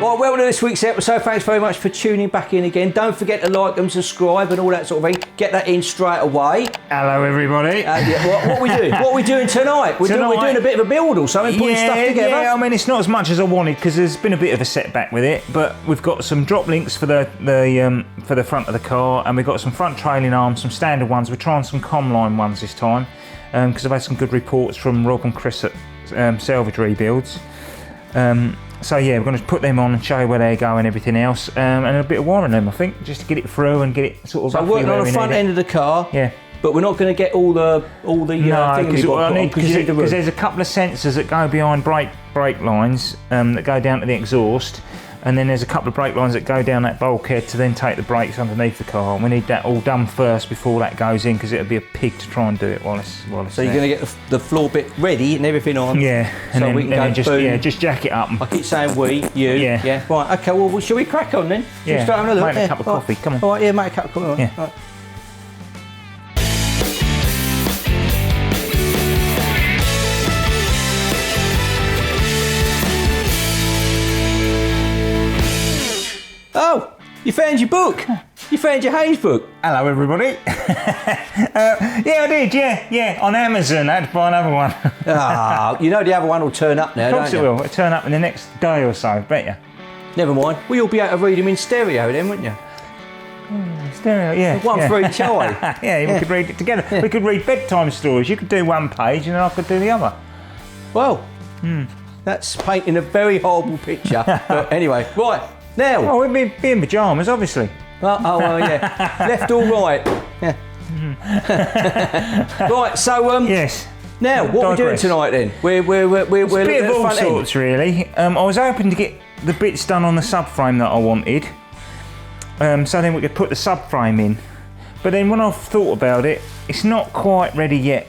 Well, welcome to this week's episode. Thanks very much for tuning back in again. Don't forget to like and subscribe and all that sort of thing. Get that in straight away. Hello, everybody. What we doing? What are we doing tonight? We're doing a bit of a build or something, putting stuff together. Yeah, I mean, it's not as much as I wanted because there's been a bit of a setback with it, but we've got some drop links for the front of the car, and we've got some front trailing arms, some standard ones. We're trying some Comline ones this time because I've had some good reports from Rob and Chris at Salvage Rebuilds. So yeah, we're going to put them on and show you where they go and everything else, and a bit of wiring them, I think, just to get it through and get it sort of. So working on the front end of the car. Yeah. But we're not going to get all the no, because there's a couple of sensors that go behind brake lines that go down to the exhaust, and then there's a couple of brake lines that go down that bulkhead to then take the brakes underneath the car. And we need that all done first before that goes in, because it'll be a pig to try and do it while it's So you're going to get the floor bit ready and everything on. Yeah, and so then, we can go just jack it up. I keep saying we, you. Yeah. Right. Okay. Well, shall we crack on then? Yeah. Start having a look. Make a cup of coffee. Come on. All right. Yeah. Make a cup of coffee. Yeah. Right. Oh, you found your book. You found your Hayes book. Hello, everybody. Yeah, I did. Yeah, on Amazon. I had to buy another one. You know the other one will turn up now, Of course don't it you? will. It'll turn up in the next day or so, bet you. Never mind. Well, you'll be able to read them in stereo then, wouldn't you? Stereo, yeah. One for each eye. Yeah, we could read it together. Yeah. We could read bedtime stories. You could do one page and I could do the other. Well, that's painting a very horrible picture. But anyway, right, now. Oh, we'd be in pyjamas, obviously. Well, yeah. Left or right. Yeah. Right, so yes. Now, what are we doing tonight then? We're It's a bit looking of at all the front sorts, really. I was hoping to get the bits done on the subframe that I wanted, so then we could put the subframe in. But then when I've thought about it, it's not quite ready yet.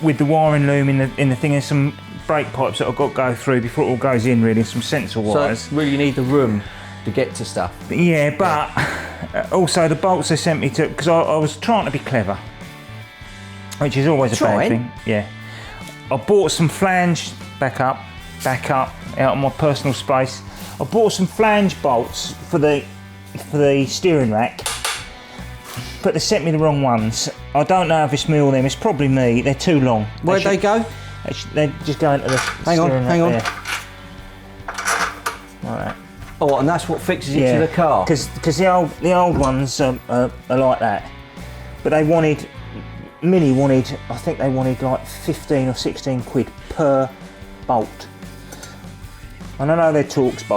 With the wiring loom in the thing, and some brake pipes that I've got to go through before it all goes in, really, some sensor wires. So really you need the room to get to stuff. Yeah, but also the bolts they sent me to, because I was trying to be clever, which is always a bad thing. Yeah, I bought some flange back up out of my personal space. I bought some flange bolts for the steering rack, but they sent me the wrong ones. I don't know if it's me or them. It's probably me. They're too long. Where'd they go? They just go into the steering rack. Hang on. There. Like that. Oh, and that's what fixes it to the car? Because the old ones are like that. But Mini wanted, I think they wanted like 15 or 16 quid per bolt. And I know they're Torx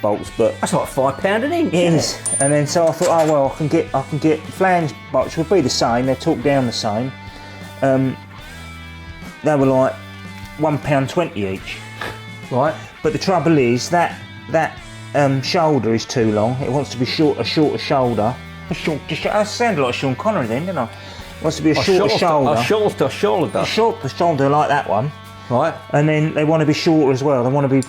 bolts, but that's like £5 an inch. It is. And then so I thought, oh well, I can get flange bolts, which will be the same. They're torqued down the same. They were like £1.20 each. Right. But the trouble is that shoulder is too long. It wants to be a shorter shoulder. I sounded like Sean Connery then, didn't I? It wants to be a shorter shoulder. A shorter shoulder. A shorter shoulder like that one. Right. And then they want to be shorter as well. They want to be.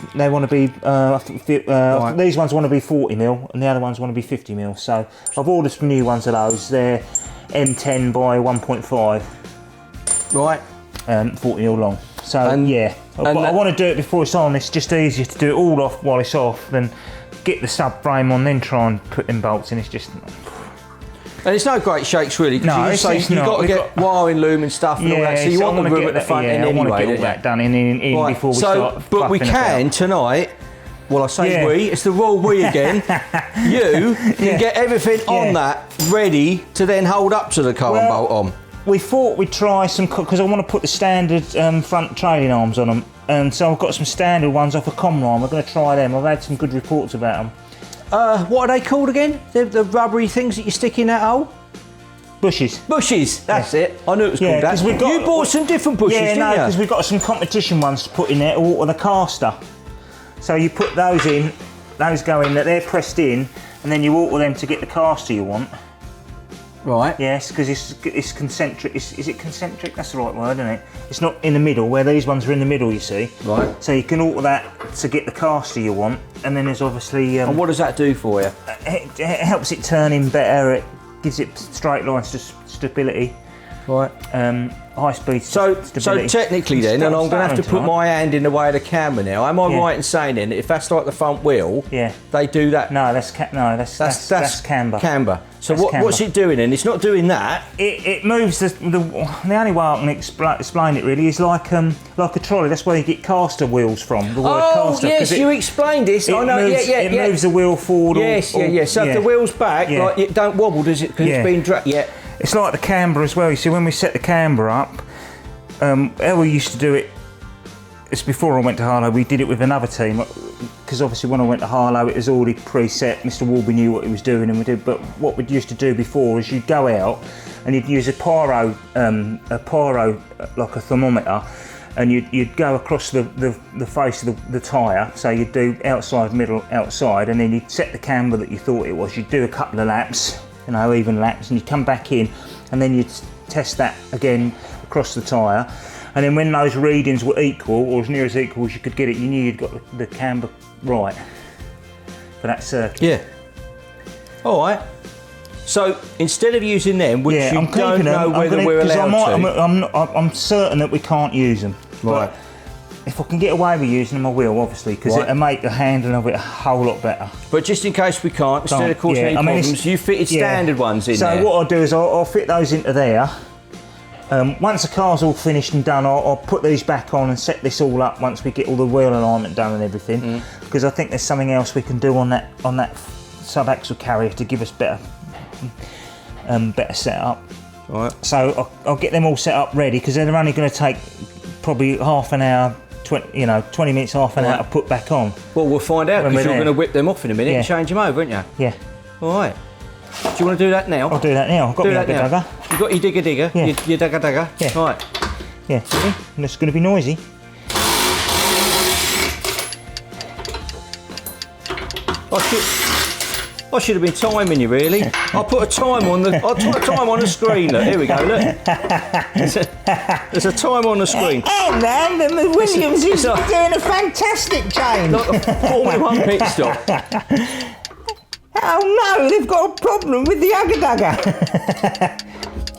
Right. These ones want to be 40mm, and the other ones want to be 50mm. So I've ordered some new ones of those. They're M10 by 1.5. Right. 40mm long. So I want to do it before it's on. It's just easier to do it all off while it's off than get the subframe on, then try and put them bolts in. It's just. And it's no great shakes really. No, you've got to get wiring loom and stuff and all that. So you want the room at the front end anyway. I want to get all that done in right. Before we start. But we can tonight. Well, I say we. It's the royal we again. You can get everything on that ready to then hold up to the car and bolt on. We thought we'd try some, because I want to put the standard front trailing arms on them, and so I've got some standard ones off a Comline. We're going to try them. I've had some good reports about them. What are they called again? The rubbery things that you stick in that hole? Bushes. Bushes, that's it. I knew it was called that. You bought some different bushes, didn't you? Yeah, no, because we've got some competition ones to put in there, or the caster. So you put those in, those go in, they're pressed in, and then you alter them to get the caster you want. Right. Yes, because it's concentric. Is it concentric? That's the right word, isn't it? It's not in the middle, where these ones are in the middle, you see. Right. So you can alter that to get the caster you want, and then there's obviously... and what does that do for you? It helps it turn in better, it gives it straight lines to stability. Right. high-speed So stability. technically then, and I'm going to have to put my hand in the way of the camber now. Am I right in saying then, if that's like the front wheel, they do that? No, that's camber. Camber. So that's camber. What's it doing then? It's not doing that. It moves the only way I can explain it really is like a trolley. That's where you get caster wheels from. The word caster. Yes, you explained this. I know. It moves the wheel forward. Yes. So if the wheel's back, like it don't wobble, does it? Because it's been dragged. Yeah. It's like the camber as well. You see, when we set the camber up, how we used to do it. It's before I went to Harlow. We did it with another team because obviously when I went to Harlow, it was already preset. Mr. Walby knew what he was doing, and we did. But what we used to do before is you'd go out and you'd use a pyro like a thermometer, and you'd go across the face of the tyre. So you'd do outside, middle, outside, and then you'd set the camber that you thought it was. You'd do a couple of laps, even laps, and you'd come back in, and then you'd test that again across the tyre. And then when those readings were equal, or as near as equal as you could get it, you knew you'd got the camber right for that circuit. Yeah. All right. So instead of using them, which you don't know whether we're allowed to. I'm certain that we can't use them. Right. But if I can get away with using them, I will, obviously, because it'll make the handling of it a whole lot better. But just in case we can't, instead of causing any problems, you fitted standard ones in there. So what I'll do is I'll fit those into there. Once the car's all finished and done, I'll put these back on and set this all up once we get all the wheel alignment done and everything. Because I think there's something else we can do on that sub-axle carrier to give us better setup. Right. So I'll get them all set up ready because they're only going to take probably half an hour, 20 minutes, half an hour to put back on. Well, we'll find out because you're going to whip them off in a minute and change them over, aren't you? Yeah. All right. Do you want to do that now? I'll do that now. I've got my digger. You've got your digger? Yeah. Your dagger? Yeah. Right. Yeah, see? And it's going to be noisy. I should have been timing you, really. I put a time on the screen. Look, here we go. Look, there's a time on the screen. Hey man, the Williams is doing a fantastic change. Like a Formula 1 pit stop. Oh no, they've got a problem with the Dagger.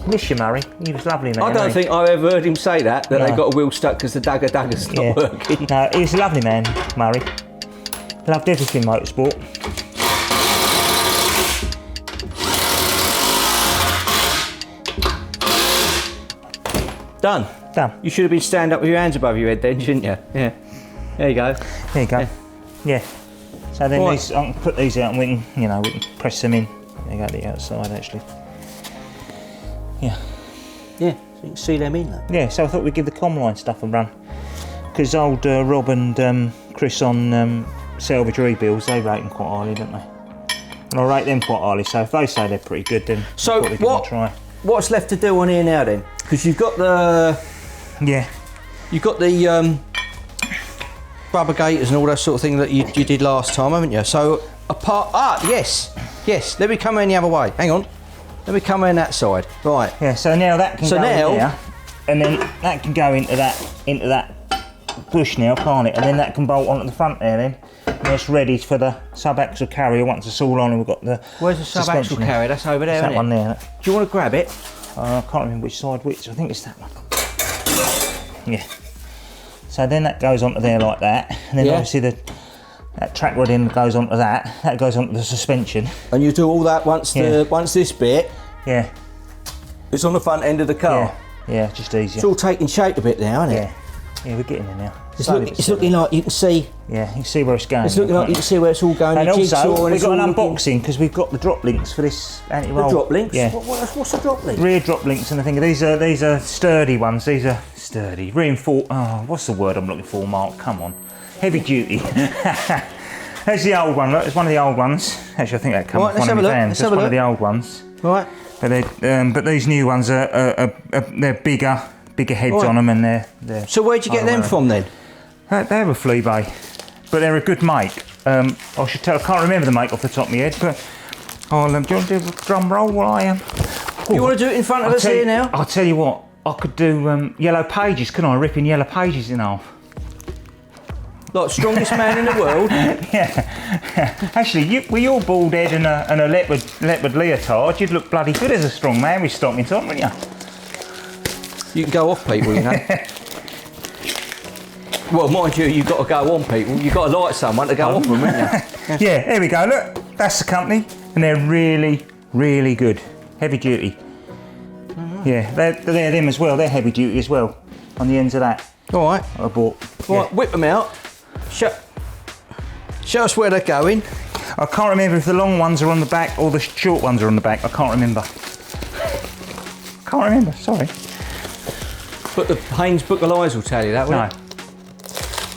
Miss you, Murray. He was lovely, man. I don't think I've ever heard him say that they got a wheel stuck because the Dagger's not working. No, he was a lovely man, Murray. Loved everything motorsport. Done. You should have been stand up with your hands above your head then, shouldn't you? Yeah. There you go. There you go. Yeah. So then I can put these out and we can press them in. They go to the outside actually. Yeah. Yeah, so you can see them in though. Yeah, so I thought we'd give the Comline stuff a run. Because old Rob and Chris on Salvage Rebuilds, they rate them quite highly, don't they? And I rate them quite highly, so if they say they're pretty good then so we give them a try. What's left to do on here now then? Because you've got the... Yeah. You've got the rubber gaiters and all that sort of thing that you did last time, haven't you? So yes, let me come in the other way. Hang on, let me come in that side. Right. Yeah. So now that can go in there, and then that can go into that bush now, can't it? And then that can bolt onto the front there then. And it's ready for the sub-axle carrier once it's all on and we've got the. Where's the sub-axle carrier? That's over there, isn't it? That one there. Do you want to grab it? I can't remember which side which. I think it's that one. Yeah. So then that goes onto there like that, and then obviously that track rod end goes onto that. That goes onto the suspension. And you do all that once this bit. Yeah. It's on the front end of the car. Yeah, just easier. It's all taking shape a bit now, isn't it? Yeah, we're getting there now. It's looking like you can see. Yeah, you can see where it's going. It's looking like you can see where it's all going. And also, we've got an unboxing because we've got the drop links for this anti-roll. The drop links? Yeah. What's the drop link? Rear drop links and I think these are sturdy ones. These are sturdy. Reinforced. Oh, what's the word I'm looking for, Mark? Come on. Heavy duty. There's the old one. Look, it's one of the old ones. Actually, I think that comes from one of the vans. That's one of the old ones. Right. But these new ones are they're bigger heads on them, and they're. So where'd you get them from then? They're a flea bay, but they're a good make. I can't remember the make off the top of my head, but do you want to do a drum roll while I am? You want to do it in front of us here now? I'll tell you what, I could do yellow pages, couldn't I? Ripping yellow pages in half. Like strongest man in the world? Yeah. Actually, with your bald head and a leopard leotard, you'd look bloody good as a strong man with stockings on, wouldn't you? You can go off people, you know. Well, mind you, you've got to go on people. You've got to like someone to go off them, haven't you? Yeah, here we go. Look, that's the company, and they're really, really good. Heavy duty. Yeah, they're them as well. They're heavy duty as well. On the ends of that. All right. I bought. Right, whip them out. Show us where they're going. I can't remember if the long ones are on the back or the short ones are on the back. I can't remember. Can't remember. Sorry. But the Haynes Book of Lies will tell you that, won't it?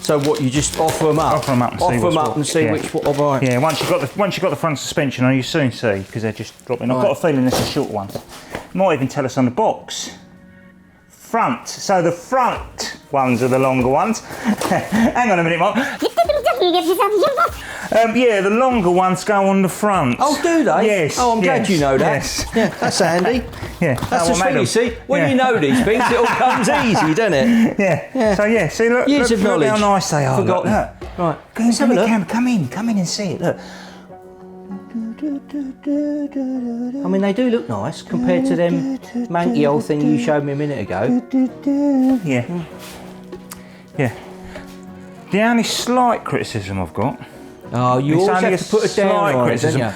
So what? You just offer them up. Offer them up and see offer them what's up what. and see Yeah. which what. Right. Yeah. Once you got the front suspension on, you soon see because they're just dropping. I've got a feeling it's a short one. Might even tell us on the box. Front. So the front ones are the longer ones. Hang on a minute, Mark. Yeah, the longer ones go on the front. Oh, do they? Yes. Oh, I'm glad you know that. Yes. Yeah, that's handy. Yeah. That's the thing, you see. When you know these things, it all comes easy, doesn't it? Yeah. So yeah, see, look, Years of knowledge. how nice they are. Forgotten. Look. Right. Let's have a look. Come in and see it. Look. I mean, they do look nice compared to them manky old thing you showed me a minute ago. Yeah. Yeah. The only slight criticism I've got. Oh, you It's always only have to put a down on it, don't you?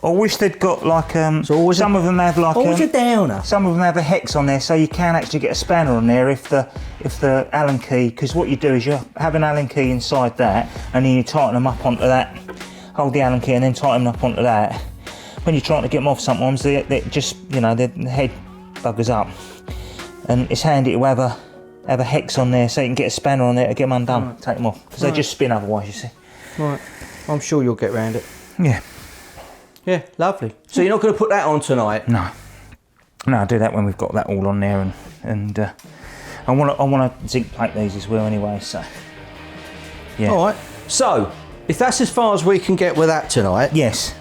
I wish they'd got like always some of them have like always a downer. some of them have a hex on there, so you can actually get a spanner on there if the Allen key. Because what you do is you have an Allen key inside that, and then you tighten them up onto that. Hold the Allen key and then tighten them up onto that. When you're trying to get them off, sometimes they just the head buggers up, and it's handy to have a hex on there so you can get a spanner on there to get them undone, Right. take them off, because they just spin otherwise. You see. Right. I'm sure you'll get round it. Yeah. Yeah, lovely. So you're not going to put that on tonight? No, I'll do that when we've got that all on there, and I want to zinc plate these as well anyway. So yeah. All right. So if that's as far as we can get with that tonight, Yes.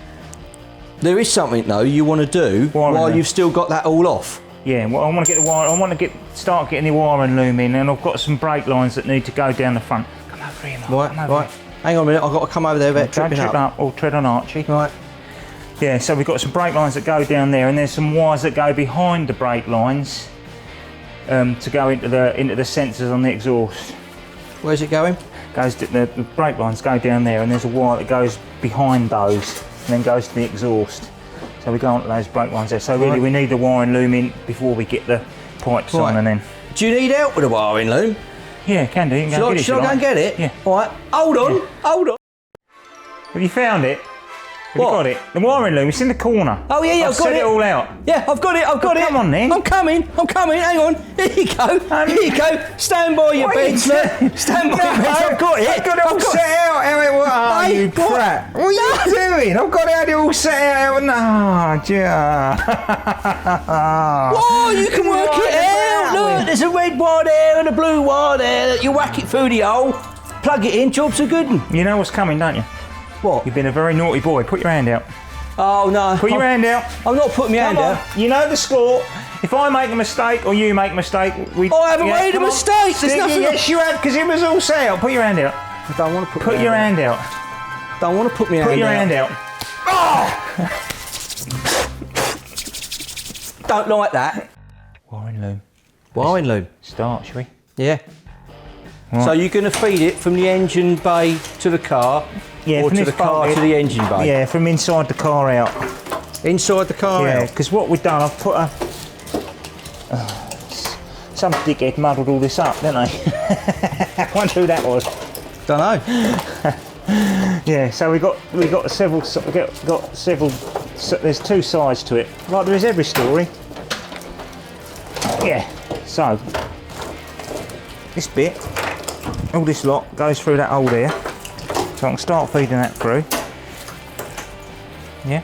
there is something though you want to do Wiring while loom. you've still got that all off. Yeah. Well, I want to get the wire. I want to start getting the wiring loom in, and I've got some brake lines that need to go down the front. Come over here, Mark. Right. Come over Right. here. Hang on a minute. I've got to come over there about Don't tripping trip up. up or tread on Archie. Right. Yeah, so we've got some brake lines that go down there, and there's some wires that go behind the brake lines to go into the sensors on the exhaust. Where's it going? The brake lines go down there, and there's a wire that goes behind those and then goes to the exhaust. So we go onto those brake lines there. So really, Right. we need the wiring loom in before we get the pipes Right. on, and then Do you need help with the wiring loom? yeah, can do. You can go and get it. Shall I go and get it? Yeah. All right. Hold on. Hold on. Have you found it? Have What? you got it? The wiring loom. It's in the corner. Oh yeah, I've I've got set it. it all out. Yeah, I've got it. I've got it. come on then. I'm coming. Hang on. Here you go. Here you go. Stand by your What are you beds, doing? look. Stand by your beds. I've got it. I've got it all set out. How it was. Hey, you what? prat. What are you doing? I've got it all set out. No, Oh, you can work it out. Look, there's a red wire there and a blue wire there. You whack it through the hole, plug it in, job's a good one. You know what's coming, don't you? What? You've been a very naughty boy. Put your hand out. Oh no. Put your hand out. I'm not putting my hand Come on. out. You know the score. If I make a mistake or you make a mistake, we. I haven't made a come on. mistake. There's nothing. Yes, you have, because it was all set out. Put your hand out. I don't want to put. Put my your hand hand out. out. Don't want to put my Put hand your out. hand out. Don't like that. Wiring loom. Wiring loom. Start, shall we? Yeah. Right. So you're going to feed it from the engine bay to the car, Yeah, or from to this the car bolt, to the engine bay? Yeah, from inside the car out. Inside the car Yeah, out. because what we've done, I've put a. Some dickhead muddled all this up, didn't I? I wonder who that was. Don't know. Yeah, so we got several. There's two sides to it, like there is every story. Yeah. So this bit, all this lot goes through that hole there, so I can start feeding that through. Yeah.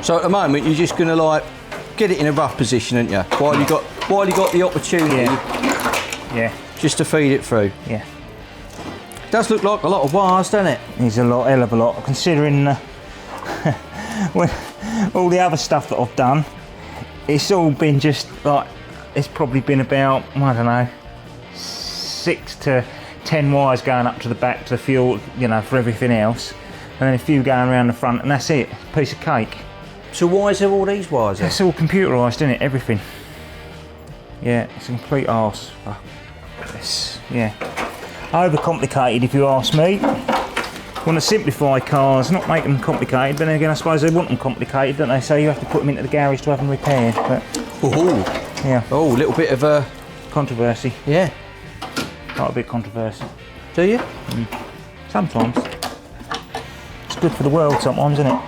So at the moment you're just going to like get it in a rough position, aren't you? While you got the opportunity Yeah. just to feed it through. Yeah. Does look like a lot of wires, doesn't it? There's a lot, hell of a lot, considering when all the other stuff that I've done, it's all been just like, it's probably been about, I don't know, 6 to 10 wires going up to the back to the fuel, for everything else, and then a few going around the front, and that's it, piece of cake. So why is there all these wires there? It's all computerised, isn't it? Everything. Yeah, it's a complete arse. Oh, yeah. Overcomplicated, if you ask me. Want to simplify cars, not make them complicated, but then again, I suppose they want them complicated, don't they? So you have to put them into the garage to have them repaired. But yeah. Oh, a little bit of a controversy. Yeah. Quite a bit controversial. Do you? Sometimes. It's good for the world sometimes, isn't it?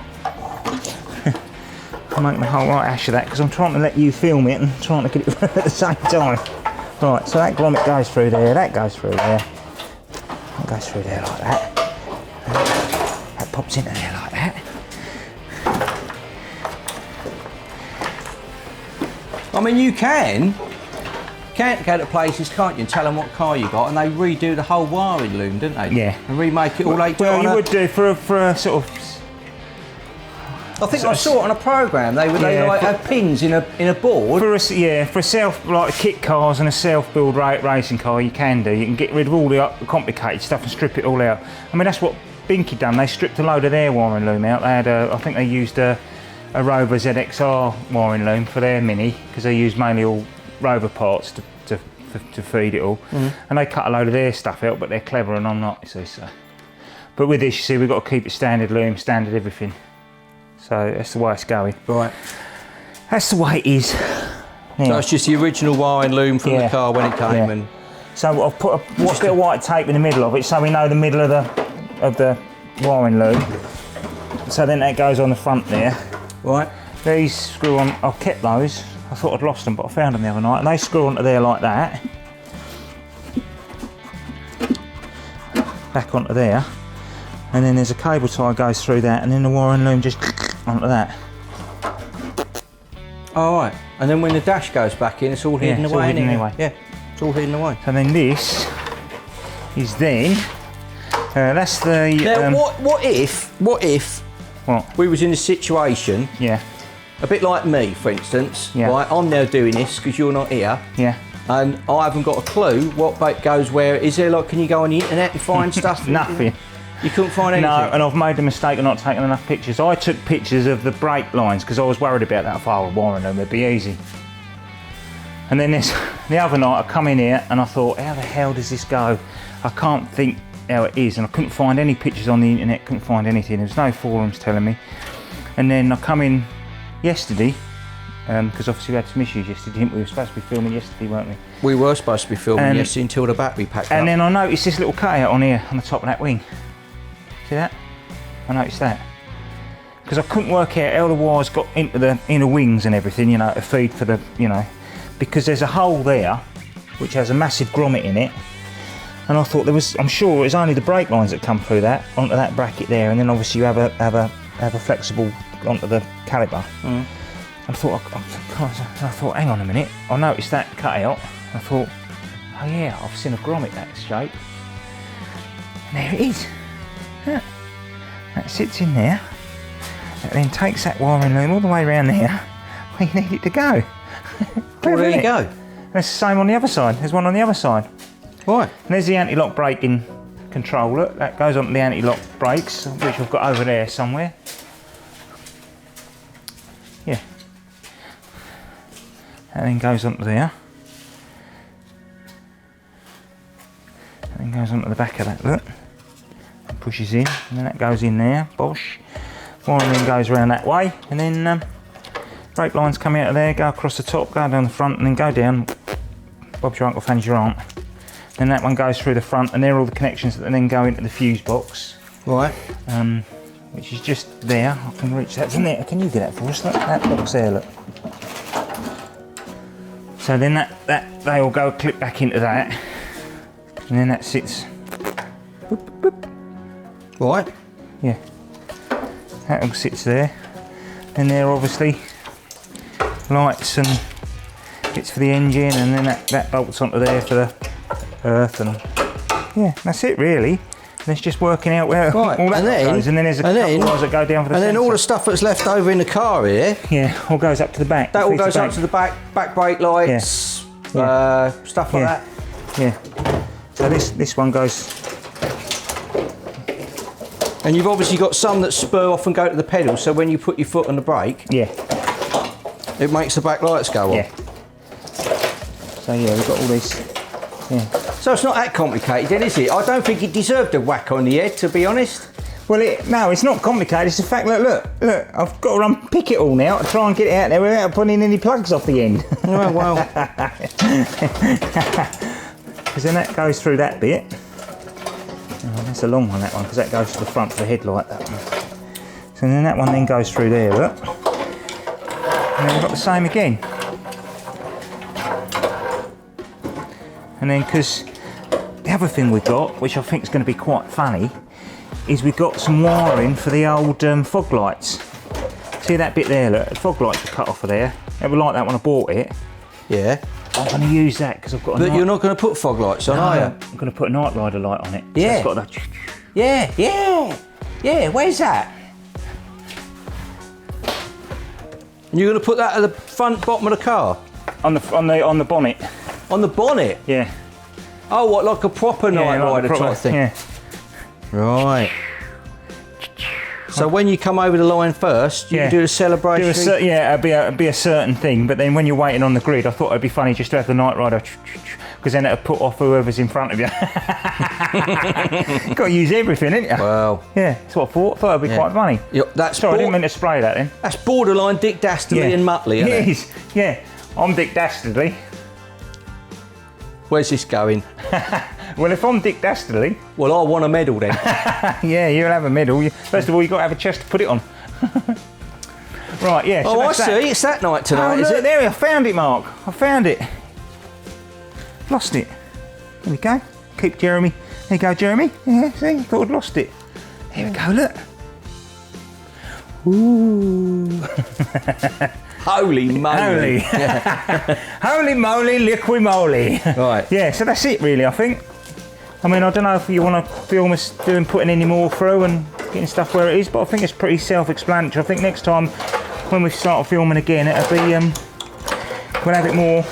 I'm making a whole right ash of that because I'm trying to let you film it and trying to get it at the same time. Right, so that grommet goes through there, that goes through there. That goes through there like that. That pops into there like that. I mean, you can go to places, can't you, and tell them what car you got, and they redo the whole wiring loom, don't they? Yeah. And remake it all like well, you would do for a sort of. I think I saw it on a programme. They would like have pins in a board. For a self like kit cars and a self-build racing car, you can do. You can get rid of all the complicated stuff and strip it all out. I mean, that's what Binky done. They stripped a load of their wiring loom out. They had I think they used a Rover ZXR wiring loom for their Mini because they used mainly all Rover parts to feed it all. And they cut a load of their stuff out, but they're clever and I'm not, you see. So. But with this, you see, we've got to keep it standard loom, standard everything. So that's the way it's going. Right. That's the way it is. Yeah. So it's just the original wiring loom from the car when it came. And so I've put a bit of white tape in the middle of it so we know the middle of the wiring loom. So then that goes on the front there. Right. These screw on, I've kept those. I thought I'd lost them, but I found them the other night. And they screw onto there like that. Back onto there. And then there's a cable tie goes through that, and then the wiring loom just onto that. Oh, right. And then when the dash goes back in, it's all hidden it's away. all hidden anyway. Yeah, it's all hidden away. And then this is then. That's the. Now, what if we was in a situation? Yeah. A bit like me, for instance. Yeah. Right, I'm now doing this because you're not here. Yeah. And I haven't got a clue what bait goes where. Is there like, can you go on the internet and find stuff? Nothing. You couldn't find anything? No, and I've made the mistake of not taking enough pictures. I took pictures of the brake lines because I was worried about that. I thought, wiring them, it'd be easy. And then the other night I come in here and I thought, how the hell does this go? I can't think how it is, and I couldn't find any pictures on the internet, couldn't find anything. There was no forums telling me. And then I come in yesterday, because obviously we had some issues yesterday, didn't we? We were supposed to be filming yesterday, weren't we? We were supposed to be filming yesterday until the battery packed up. And then I noticed this little cutout on here, on the top of that wing. See that? I noticed that. Because I couldn't work out how the wires got into the inner wings and everything, you know, to feed for the, you know, because there's a hole there, which has a massive grommet in it. And I thought I'm sure it was only the brake lines that come through that, onto that bracket there, and then obviously you have a flexible onto the caliper. And I thought, hang on a minute. I noticed that cutout. I thought, oh yeah, I've seen a grommet that shape. And there it is. Yeah. That sits in there. It then takes that wiring loom all the way around there where you need it to go. Well, there you go. And it's the same on the other side. There's one on the other side. Right. And there's the anti-lock braking control. Look, that goes onto the anti-lock brakes, which I've got over there somewhere. Yeah. That then goes onto there. And then goes onto the back of that, look. And pushes in, and then that goes in there, bosh. Wiring then goes around that way, and then brake lines come out of there, go across the top, go down the front, and then go down. Bob's your uncle, Fanny's your aunt. Then that one goes through the front, and there are all the connections that then go into the fuse box. Right. Which is just there. I can reach that from there. Can you get that for us? That box there, look. So then that they all go clip back into that, and then that sits. Boop, boop. Right. Yeah. That all sits there. Then there are obviously lights and bits for the engine, and then that bolts onto there for the earth, and yeah, that's it really. And it's just working out where all that goes, and then there's a couple of wires that go down for the sensor. And then all the stuff that's left over in the car here, all goes up to the back. That all goes up to the back brake lights, stuff like that. Yeah. So this one goes. And you've obviously got some that spur off and go to the pedal, so when you put your foot on the brake, yeah, it makes the back lights go on. yeah. So yeah, we've got all this. Yeah. So it's not that complicated then, is it? I don't think it deserved a whack on the head, to be honest. Well, no, it's not complicated. It's the fact that look, I've got to unpick it all now to try and get it out there without putting any plugs off the end. Oh, well. Because then that goes through that bit. Oh, that's a long one, that one, because that goes to the front of the headlight, that one. So then that one then goes through there, look. And then we've got the same again. And then, because the other thing we've got, which I think is going to be quite funny, is we've got some wiring for the old fog lights. See that bit there, look, the fog lights are cut off of there. It was like that when I bought it. Yeah. I'm going to use that because I've got a But you're not going to put fog lights on, are you? I'm going to put a night rider light on it. Yeah. So it's got that. Yeah, where's that? And you're going to put that at the front bottom of the car? On the bonnet. On the bonnet? Yeah. Oh, what, like a proper night like rider type thing? Yeah. Right. So when you come over the line first, you can do the celebration. It'd be a certain thing, but then when you're waiting on the grid, I thought it'd be funny just to have the night rider, because then it'd put off whoever's in front of you. You've got to use everything, ain't you? Well. Yeah, that's what I thought. Thought it'd be quite funny. Sorry, I didn't mean to spray that then. That's borderline Dick Dastardly and Muttley, isn't it? It is. Yeah, I'm Dick Dastardly. Where's this going? Well, if I'm Dick Dastardly... Well, I want a medal then. Yeah, you'll have a medal. First of all, you've got to have a chest to put it on. Right, yeah. So I see. It's that night tonight, is look, it? There, I found it, Mark. I found it. Lost it. There we go. Keep Jeremy. There you go, Jeremy. Yeah, see? Thought I'd lost it. There we go, look. Ooh. Holy moly. Holy moly, liqui moly. Right. Yeah, so that's it really, I think. I mean, I don't know if you want to film us putting any more through and getting stuff where it is, but I think it's pretty self-explanatory. I think next time when we start filming again, it'll be, we'll have it more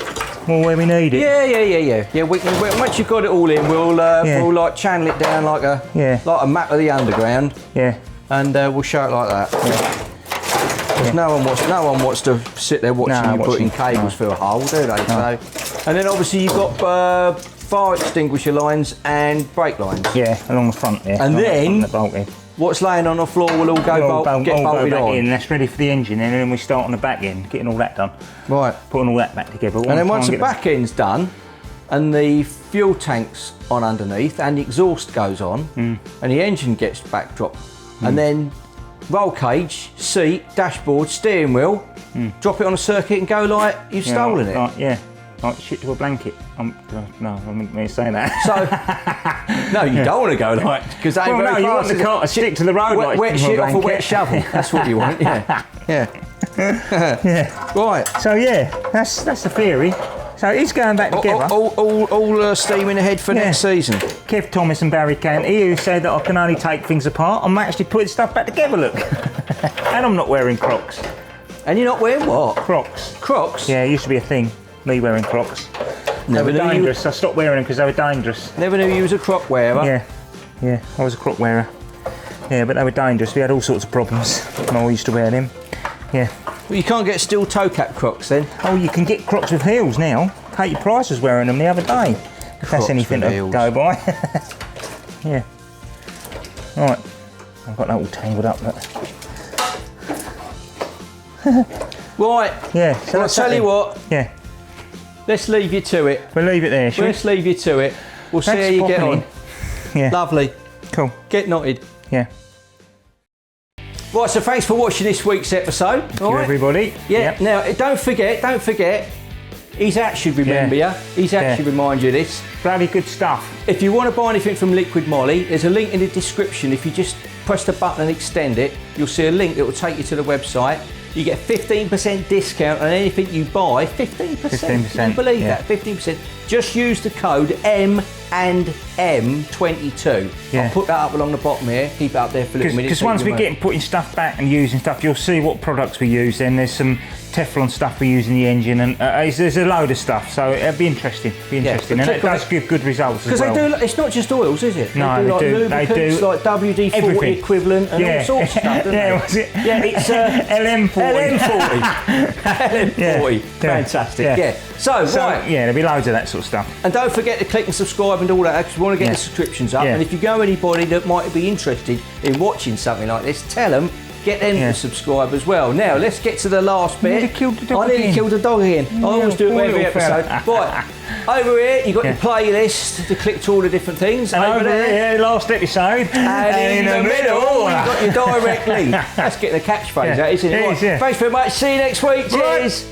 where we need it. Yeah. Once you've got it all in, we'll like channel it down like a map of the underground. Yeah. And we'll show it like that. Yeah. No one wants to sit there watching you putting cables through a hole, do they? No. So, and then obviously you've got fire extinguisher lines and brake lines. Yeah, along the front there. And then the what's laying on the floor will all go bolted on. And that's ready for the engine, and then we start on the back end, getting all that done. Right. Putting all that back together. And then once the back end's done, and the fuel tank's on underneath, and the exhaust goes on, and the engine gets backdropped, and then roll cage, seat, dashboard, steering wheel, drop it on a circuit and go like you've stolen it. Like shit to a blanket. No, I didn't mean to say that. So, no, you don't want to go like, because they well, no, you want the car to stick to the road like wet shit off a wet shovel. That's what you want, yeah. Yeah. Right. So yeah, that's the theory. So it's going back together. All steaming ahead for next season. Kev Thomas and Barry Canty, who said that I can only take things apart. I'm actually putting stuff back together, look. And I'm not wearing Crocs. And you're not wearing what? Crocs. Crocs? Yeah, it used to be a thing, me wearing Crocs. They were dangerous. I stopped wearing them because they were dangerous. Never knew you was a Croc wearer. Yeah, I was a Croc wearer. Yeah, but they were dangerous. We had all sorts of problems when I used to wear them. Yeah. Well, you can't get steel toe cap Crocs then? Oh, you can get Crocs with heels now. Katie Price was wearing them the other day. If that's anything to go by. Yeah. Right. I've got that all tangled up. Look. Right. Yeah. So I'll tell you what. Yeah. Let's leave you to it. We'll leave it there, shall we? Let's leave you to it. We'll see how you get on. Yeah. Lovely. Cool. Get knotted. Yeah. Right, so thanks for watching this week's episode. Thank you, everybody. Yeah. Yep. Now, don't forget, he's actually remember you. He's actually remind you of this. Bloody good stuff. If you want to buy anything from Liqui Moly, there's a link in the description. If you just press the button and extend it, you'll see a link that will take you to the website. You get 15% discount on anything you buy. 15%. Can you believe that? 15%. Just use the code M&M22. I'll put that up along the bottom here. Keep it up there for a little minute. Because once we're putting stuff back and using stuff, you'll see what products we use. Then there's some Teflon stuff we use in the engine, and there's a load of stuff. So it'll be interesting. And it does give good results as well. Because they do. It's not just oils, is it? No, they do. They do like WD-40 everything. equivalent and all sorts of stuff. Don't they? Was it? Yeah, it's LM40. LM40. Fantastic. Yeah. So right. Yeah, there'll be loads of that sort of stuff. And don't forget to click and subscribe and all that, because we want to get the subscriptions up. And if you know anybody that might be interested in watching something like this, tell them. Get them to subscribe as well. Now, let's get to the last bit. I nearly killed the dog I nearly killed the dog again. I always do it with every episode. Right, over here, you've got your playlist to click to all the different things. And over there, last episode. And in the middle, you've got your direct link. That's getting a catchphrase out, isn't it? Right, thanks very much. See you next week. Cheers.